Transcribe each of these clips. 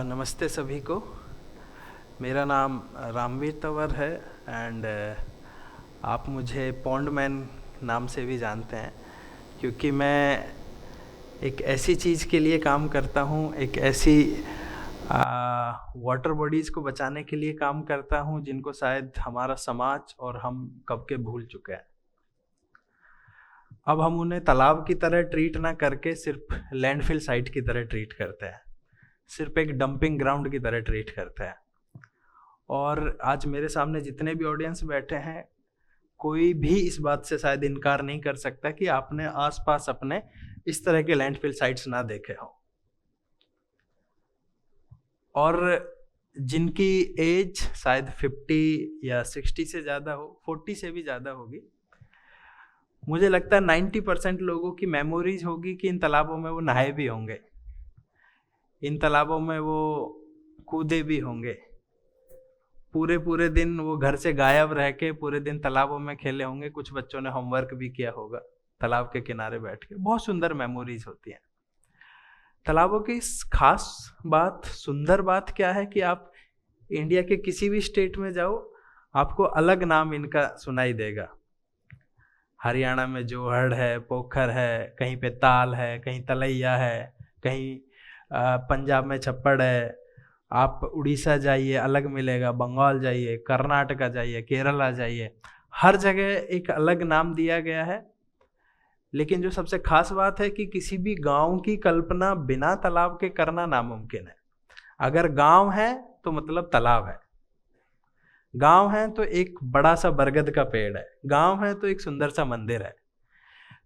नमस्ते सभी को। मेरा नाम रामवीर तंवर है एंड आप मुझे पॉन्डमैन नाम से भी जानते हैं, क्योंकि मैं एक ऐसी चीज़ के लिए काम करता हूँ, एक ऐसी वाटर बॉडीज़ को बचाने के लिए काम करता हूँ जिनको शायद हमारा समाज और हम कब के भूल चुके हैं। अब हम उन्हें तालाब की तरह ट्रीट ना करके सिर्फ लैंडफिल साइट की तरह ट्रीट करते हैं, सिर्फ एक डंपिंग ग्राउंड की तरह ट्रीट करते हैं। और आज मेरे सामने जितने भी ऑडियंस बैठे हैं, कोई भी इस बात से शायद इनकार नहीं कर सकता कि आपने आसपास अपने इस तरह के लैंडफिल साइट्स ना देखे हो। और जिनकी एज शायद 50 या 60 से ज़्यादा हो, 40 से भी ज़्यादा होगी, मुझे लगता है 90% लोगों की मेमोरीज होगी कि इन तालाबों में वो नहाए भी होंगे, इन तालाबों में वो कूदे भी होंगे, पूरे दिन वो घर से गायब रह के पूरे दिन तालाबों में खेले होंगे। कुछ बच्चों ने होमवर्क भी किया होगा तालाब के किनारे बैठ के। बहुत सुंदर मेमोरीज होती हैं तालाबों की। खास बात, सुंदर बात क्या है कि आप इंडिया के किसी भी स्टेट में जाओ, आपको अलग नाम इनका सुनाई देगा। हरियाणा में जोहड़ है, पोखर है, कहीं पे ताल है, कहीं तलैया है, कहीं पंजाब में छप्पड़ है। आप उड़ीसा जाइए अलग मिलेगा, बंगाल जाइए, कर्नाटका जाइए, केरला जाइए, हर जगह एक अलग नाम दिया गया है। लेकिन जो सबसे खास बात है कि किसी भी गांव की कल्पना बिना तालाब के करना नामुमकिन है। अगर गांव है तो मतलब तालाब है, गांव है तो एक बड़ा सा बरगद का पेड़ है, गांव है तो एक सुंदर सा मंदिर है।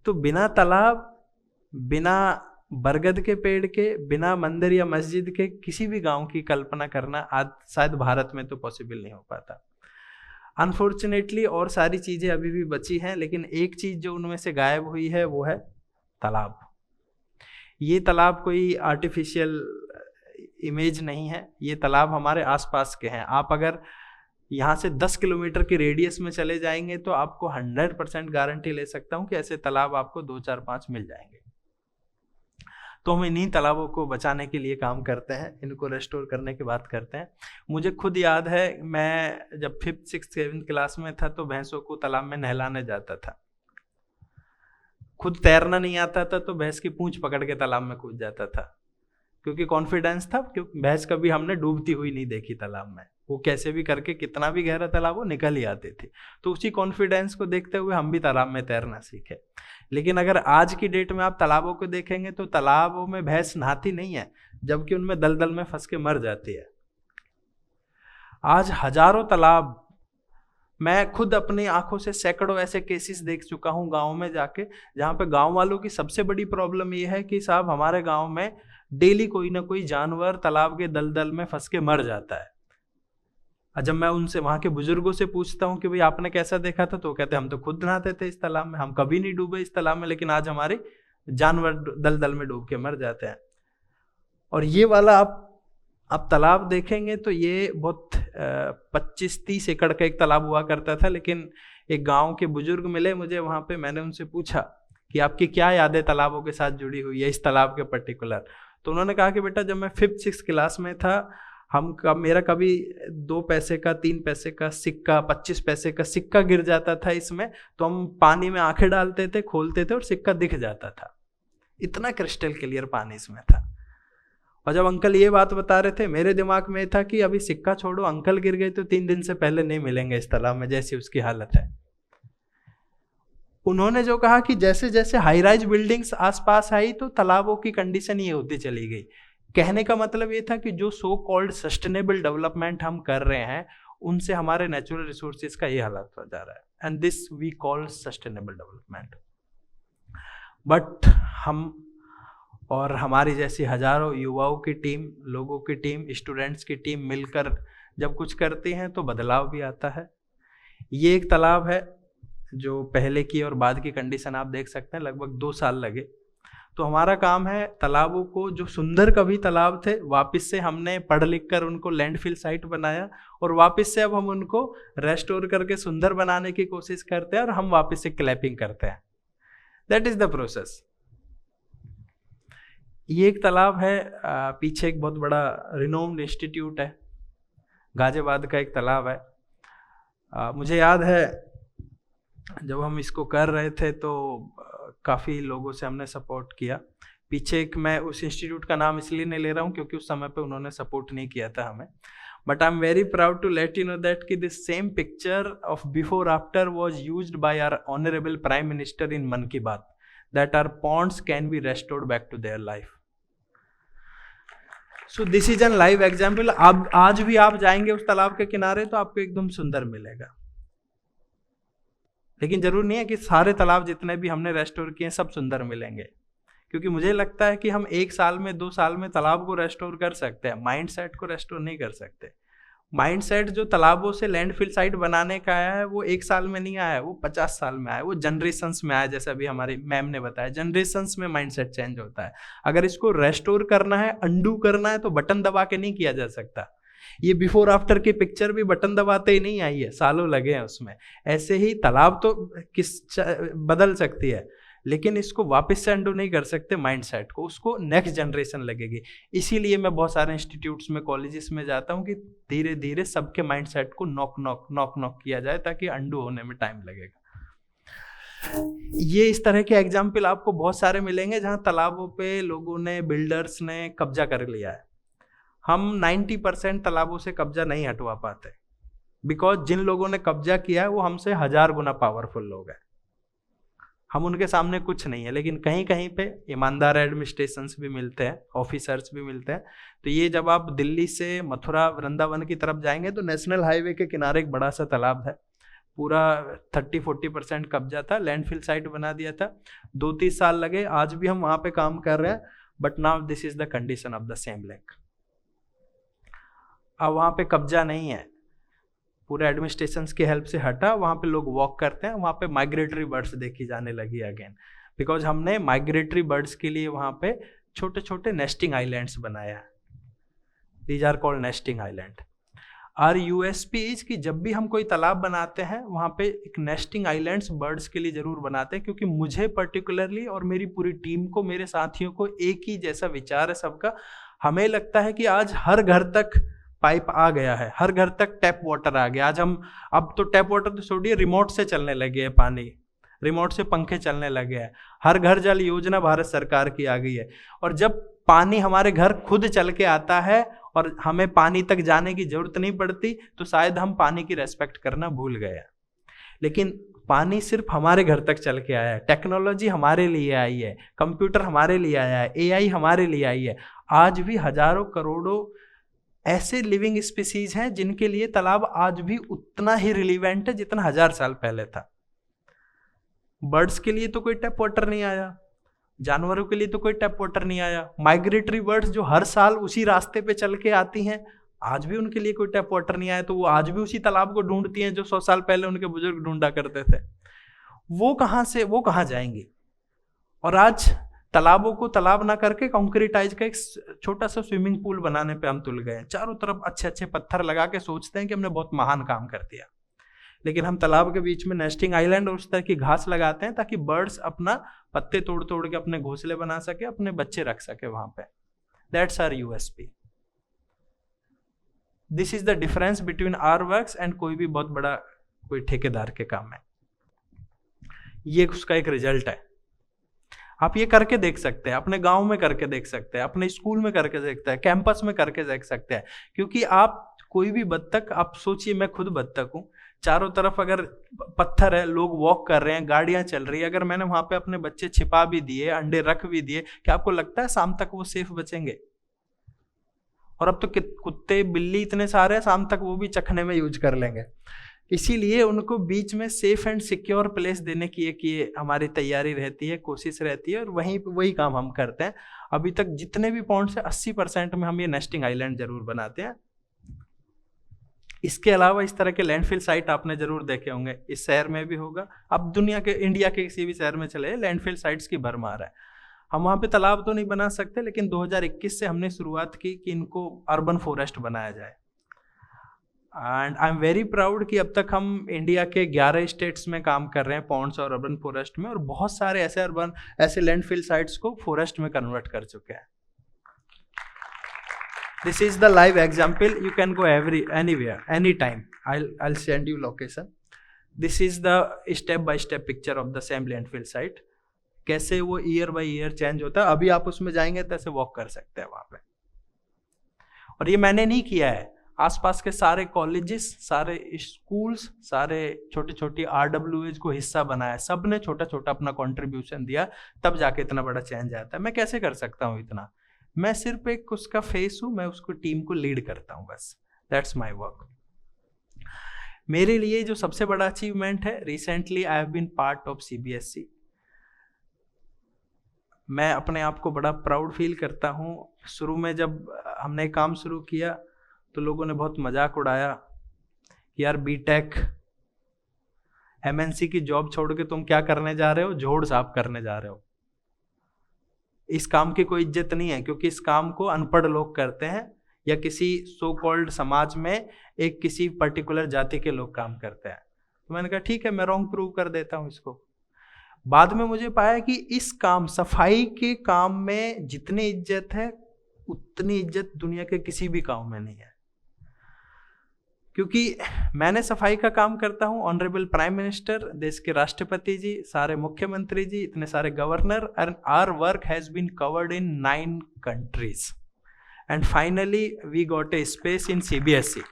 तो बिना तालाब, बिना बरगद के पेड़ के, बिना मंदिर या मस्जिद के किसी भी गांव की कल्पना करना आज शायद भारत में तो पॉसिबल नहीं हो पाता। अनफॉर्चुनेटली और सारी चीज़ें अभी भी बची हैं, लेकिन एक चीज़ जो उनमें से गायब हुई है वो है तालाब। ये तालाब कोई आर्टिफिशियल इमेज नहीं है, ये तालाब हमारे आसपास के हैं। आप अगर यहाँ से 10 किलोमीटर की रेडियस में चले जाएंगे तो आपको 100% गारंटी ले सकता हूँ कि ऐसे तालाब आपको 2, 4, 5 मिल जाएंगे। तो हम इन्हीं तालाबों को बचाने के लिए काम करते हैं, इनको रेस्टोर करने की बात करते हैं। मुझे खुद याद है, मैं जब 5th, 6th, 7th क्लास में था तो भैंसों को तालाब में नहलाने जाता था। खुद तैरना नहीं आता था तो भैंस की पूंछ पकड़ के तालाब में कूद जाता था, क्योंकि कॉन्फिडेंस था, क्योंकि भैंस कभी हमने डूबती हुई नहीं देखी तालाब में। वो कैसे भी करके, कितना भी गहरा तालाब हो, निकल ही आती थी। तो उसी कॉन्फिडेंस को देखते हुए हम भी तालाब में तैरना सीखे। लेकिन अगर आज की डेट में आप तालाबों को देखेंगे तो तालाबों में भैंस नहाती नहीं है, जबकि उनमें दलदल में फंस के मर जाती है। आज हजारों तालाब, मैं खुद अपनी आंखों से सैकड़ों ऐसे केसेस देख चुका हूं गाँव में जाके, जहाँ पे गाँव वालों की सबसे बड़ी प्रॉब्लम ये है कि साहब हमारे गाँव में डेली कोई ना कोई जानवर तालाब के दलदल में फंस के मर जाता है। जब मैं उनसे, वहाँ के बुजुर्गों से पूछता हूँ कि भाई आपने कैसा देखा था, तो कहते हम तो खुद नहाते थे इस तालाब में, हम कभी नहीं डूबे इस तालाब में, लेकिन आज हमारे जानवर दलदल में डूब के मर जाते हैं। और ये वाला आप तालाब देखेंगे तो ये बहुत 25-30 एकड़ का एक तालाब हुआ करता था। लेकिन एक गाँव के बुजुर्ग मिले मुझे वहाँ पे, मैंने उनसे पूछा कि आपकी क्या यादें तालाबों के साथ जुड़ी हुई है, इस तालाब के पर्टिकुलर। तो उन्होंने कहा कि बेटा जब मैं 5th, 6th क्लास में था, मेरा कभी 2 पैसे का, 3 पैसे का सिक्का, 25 पैसे का सिक्का गिर जाता था इसमें, तो हम पानी में आंखें डालते थे, खोलते थे और सिक्का दिख जाता था। इतना क्रिस्टल क्लियर पानी इसमें था। और जब अंकल ये बात बता रहे थे, मेरे दिमाग में था कि अभी सिक्का छोड़ो, अंकल गिर गए तो 3 दिन से पहले नहीं मिलेंगे इस तालाब में, जैसी उसकी हालत है। उन्होंने जो कहा कि जैसे जैसे हाई राइज बिल्डिंग्स आसपास आई तो तालाबों की कंडीशन ये होती चली गई। कहने का मतलब ये था कि जो सो कॉल्ड सस्टेनेबल डेवलपमेंट हम कर रहे हैं, उनसे हमारे नेचुरल रिसोर्सेज का ये हालत हो जा रहा है, and this we call sustainable development. But हम और हमारी जैसी हजारों युवाओं की टीम, लोगों की टीम, स्टूडेंट्स की टीम मिलकर जब कुछ करती हैं तो बदलाव भी आता है। ये एक तालाब है जो पहले की और बाद की कंडीशन आप देख सकते हैं, लगभग 2 साल लगे। तो हमारा काम है तालाबों को, जो सुंदर कभी तालाब थे, वापस से हमने पढ़ लिख कर उनको लैंडफिल साइट बनाया, और वापस से अब हम उनको रेस्टोर करके सुंदर बनाने की कोशिश करते हैं, और हम वापस से क्लैपिंग करते हैं। That is the process. ये एक तालाब है, पीछे एक बहुत बड़ा रिनोम्ड इंस्टीट्यूट है, गाजियाबाद का एक तालाब है। मुझे याद है जब हम इसको कर रहे थे तो काफ़ी लोगों से हमने सपोर्ट किया। पीछे एक, मैं उस इंस्टीट्यूट का नाम इसलिए नहीं ले रहा हूँ क्योंकि उस समय पे उन्होंने सपोर्ट नहीं किया था हमें, but I am very proud to let you know that कि this same picture of before after was used by our honourable prime minister in Mann Ki Baat, that our ponds can be restored back to their life. So this is an live example. अब आज भी आप जाएंगे उस तालाब के किनारे तो आपको एकदम सुंदर मिलेगा, लेकिन जरूर नहीं है कि सारे तालाब जितने भी हमने रेस्टोर किए सब सुंदर मिलेंगे, क्योंकि मुझे लगता है कि हम 1 साल में 2 साल में तालाब को रेस्टोर कर सकते हैं, माइंडसेट को रेस्टोर नहीं कर सकते। माइंडसेट जो तालाबों से लैंडफिल साइट बनाने का आया है वो 1 साल में नहीं आया, वो 50 साल में आया, वो जनरेशंस में आया। जैसे अभी हमारी मैम ने बताया, जनरेशंस में माइंडसेट चेंज होता है। अगर इसको रेस्टोर करना है, अंडू करना है, तो बटन दबा के नहीं किया जा सकता। ये बिफोर आफ्टर की पिक्चर भी बटन दबाते ही नहीं आई है, सालों लगे हैं उसमें। ऐसे ही तालाब तो बदल सकती है, लेकिन इसको वापस से अंडू नहीं कर सकते माइंडसेट को, उसको नेक्स्ट जनरेशन लगेगी। इसीलिए मैं बहुत सारे इंस्टीट्यूट्स में, कॉलेजेस में जाता हूँ कि धीरे धीरे सबके माइंडसेट को नॉक किया जाए ताकि अंडू होने में टाइम लगेगा। ये इस तरह के एग्जाम्पल आपको बहुत सारे मिलेंगे जहाँ तालाबों पे लोगों ने, बिल्डर्स ने कब्जा कर लिया है। हम 90% तालाबों से कब्जा नहीं हटवा पाते, बिकॉज जिन लोगों ने कब्जा किया है वो हमसे 1000 गुना पावरफुल लोग हैं। हम उनके सामने कुछ नहीं है, लेकिन कहीं कहीं पे ईमानदार एडमिनिस्ट्रेशंस भी मिलते हैं, ऑफिसर्स भी मिलते हैं। तो ये जब आप दिल्ली से मथुरा वृंदावन की तरफ जाएंगे तो नेशनल हाईवे के किनारे एक बड़ा सा तालाब है, पूरा 30-40% कब्जा था, लैंडफिल साइट बना दिया था। 2-3 साल लगे, आज भी हम वहाँ पे काम कर रहे हैं, but now this is the condition of the same lake. अब वहाँ पे कब्जा नहीं है, पूरे एडमिनिस्ट्रेशंस की हेल्प से हटा, वहाँ पे लोग वॉक करते हैं, वहाँ पे माइग्रेटरी बर्ड्स देखी जाने लगी अगेन, बिकॉज हमने माइग्रेटरी बर्ड्स के लिए वहाँ पे छोटे छोटे नेस्टिंग आइलैंड्स बनाया। These are called nesting island. Our USP is कि जब भी हम कोई तालाब बनाते हैं वहाँ पे एक नेस्टिंग आइलैंड्स बर्ड्स के लिए जरूर बनाते हैं, क्योंकि मुझे पर्टिकुलरली और मेरी पूरी टीम को, मेरे साथियों को एक ही जैसा विचार है सबका। हमें लगता है कि आज हर घर तक पाइप आ गया है, हर घर तक टैप वाटर आ गया। आज हम, अब तो टैप वाटर तो छोड़िए, रिमोट से चलने लगे हैं पानी, रिमोट से पंखे चलने लगे हैं, हर घर जल योजना भारत सरकार की आ गई है। और जब पानी हमारे घर खुद चल के आता है और हमें पानी तक जाने की जरूरत नहीं पड़ती, तो शायद हम पानी की रेस्पेक्ट करना भूल गए हैं। लेकिन पानी सिर्फ हमारे घर तक चल के आया है, टेक्नोलॉजी हमारे लिए आई है, कंप्यूटर हमारे लिए आया है, एआई हमारे लिए आई है। आज भी हजारों करोड़ों ऐसे लिविंग स्पीसीज हैं जिनके लिए तालाब आज भी उतना ही रिलीवेंट है जितना 1000 साल पहले था। बर्ड्स के लिए तो कोई टैप वाटर नहीं आया, जानवरों के लिए तो कोई टैप वाटर नहीं आया। माइग्रेटरी बर्ड्स जो हर साल उसी रास्ते पे चल के आती हैं, आज भी उनके लिए कोई टैप वाटर नहीं आया, तो वो आज भी उसी तालाब को ढूंढती हैं जो 100 साल पहले उनके बुजुर्ग ढूंढा करते थे। वो कहाँ जाएंगी? और आज तालाबों को तालाब ना करके कंक्रीटाइज का एक छोटा सा स्विमिंग पूल बनाने पे हम तुल गए। चारों तरफ अच्छे अच्छे पत्थर लगा के सोचते हैं कि हमने बहुत महान काम कर दिया, लेकिन हम तालाब के बीच में नेस्टिंग आइलैंड और उस तरह की घास लगाते हैं ताकि बर्ड्स अपना पत्ते तोड़ तोड़ के अपने घोंसले बना सके, अपने बच्चे रख सके वहां पे। That's our USP. This is the difference between our works and कोई भी बहुत बड़ा कोई ठेकेदार के काम है। ये उसका एक रिजल्ट है। आप ये करके देख सकते हैं, अपने गांव में करके देख सकते हैं, अपने स्कूल में करके देखते हैं, कैंपस में करके देख सकते हैं। क्योंकि आप कोई भी बत्तख, आप सोचिए, मैं खुद बत्तख हूँ, चारों तरफ अगर पत्थर है, लोग वॉक कर रहे हैं, गाड़ियां चल रही है, अगर मैंने वहां पे अपने बच्चे छिपा भी दिए, अंडे रख भी दिए, क्या आपको लगता है शाम तक वो सेफ बचेंगे? और अब तो कुत्ते बिल्ली इतने सारे हैं, शाम तक वो भी चखने में यूज कर लेंगे। इसीलिए उनको बीच में सेफ एंड सिक्योर प्लेस देने की एक ये हमारी तैयारी रहती है, कोशिश रहती है, और वही काम हम करते हैं। अभी तक जितने भी पॉइंट से 80% में हम ये नेस्टिंग आइलैंड जरूर बनाते हैं। इसके अलावा इस तरह के लैंडफिल साइट आपने जरूर देखे होंगे, इस शहर में भी होगा, अब दुनिया के, इंडिया के किसी भी शहर में चले, लैंडफिल साइट्स की भरमार है। हम वहाँ पे तालाब तो नहीं बना सकते, लेकिन 2021 से हमने शुरुआत की कि इनको अर्बन फॉरेस्ट बनाया जाए। And I am very proud कि अब तक हम इंडिया के 11 स्टेट्स में काम कर रहे हैं पॉन्ड्स और अर्बन फॉरेस्ट में, और बहुत सारे ऐसे लैंडफिल साइट्स को फॉरेस्ट में कन्वर्ट कर चुके हैं। This is the live example. You can go anywhere, anytime. I'll send you location. This is the step-by-step picture of the assembly and field site. कैसे वो ईयर बाय ईयर चेंज होता है. अभी आप उसमें जाएंगे तो ऐसे वॉक कर सकते हैं वहां पे. और ये मैंने नहीं किया है, आसपास के सारे कॉलेजेस, सारे स्कूल्स, सारे छोटे छोटी RWAs को हिस्सा बनाया, सब ने छोटा छोटा अपना कंट्रीब्यूशन दिया, तब जाके इतना बड़ा चेंज आता है. मैं कैसे कर सकता हूँ इतना? मैं सिर्फ एक उसका फेस हूँ, मैं उसको टीम को लीड करता हूँ बस. That's my work. मेरे लिए जो सबसे बड़ा अचीवमेंट है, recently I have been part of CBSE. मैं अपने आप को बड़ा प्राउड फील करता हूँ. शुरू में जब हमने काम शुरू किया तो लोगों ने बहुत मजाक उड़ाया कि यार बीटेक MNC की जॉब छोड़ के तुम क्या करने जा रहे हो? जोड़ साफ करने जा रहे हो. इस काम की कोई इज्जत नहीं है, क्योंकि इस काम को अनपढ़ लोग करते हैं या किसी सो कॉल्ड समाज में एक किसी पर्टिकुलर जाति के लोग काम करते हैं. तो मैंने कहा ठीक है, मैं रॉन्ग प्रूव कर देता हूँ इसको. बाद में मुझे पाया कि इस काम, सफाई के काम में जितनी इज्जत है उतनी इज्जत दुनिया के किसी भी काम में नहीं है. क्योंकि मैंने सफाई का काम करता हूँ, ऑनरेबल प्राइम मिनिस्टर, देश के राष्ट्रपति जी, सारे मुख्यमंत्री जी, इतने सारे governor, and our work has been covered in 9 countries and finally we got a space in CBSE.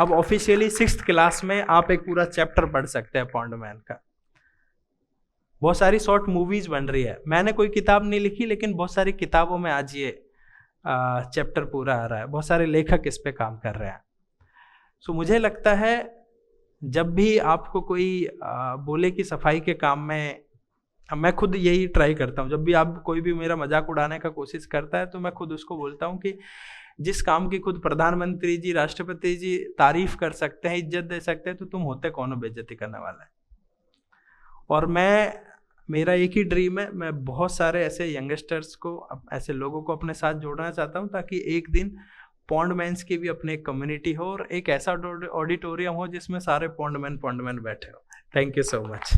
अब ऑफिशियली 6th क्लास में आप एक पूरा चैप्टर पढ़ सकते हैं पॉन्ड मैन का. बहुत सारी शॉर्ट मूवीज बन रही है. मैंने कोई किताब नहीं लिखी, लेकिन बहुत सारी किताबों में आज ये चैप्टर पूरा आ रहा है. बहुत सारे लेखक इस पे काम कर रहे हैं. सो मुझे लगता है जब भी आपको कोई बोले कि सफाई के काम में, मैं खुद यही ट्राई करता हूँ, जब भी आप कोई भी मेरा मजाक उड़ाने का कोशिश करता है तो मैं खुद उसको बोलता हूँ कि जिस काम की खुद प्रधानमंत्री जी, राष्ट्रपति जी तारीफ कर सकते हैं, इज्जत दे सकते हैं, तो तुम होते कौन हो बेइज्जती करने वाला है. और मेरा एक ही ड्रीम है, मैं बहुत सारे ऐसे यंगस्टर्स को, ऐसे लोगों को अपने साथ जोड़ना चाहता हूँ, ताकि एक दिन पॉन्ड मैन्स की भी अपनी एक कम्युनिटी हो और एक ऐसा ऑडिटोरियम हो जिसमें सारे पॉन्ड मैन बैठे हो. Thank you so much.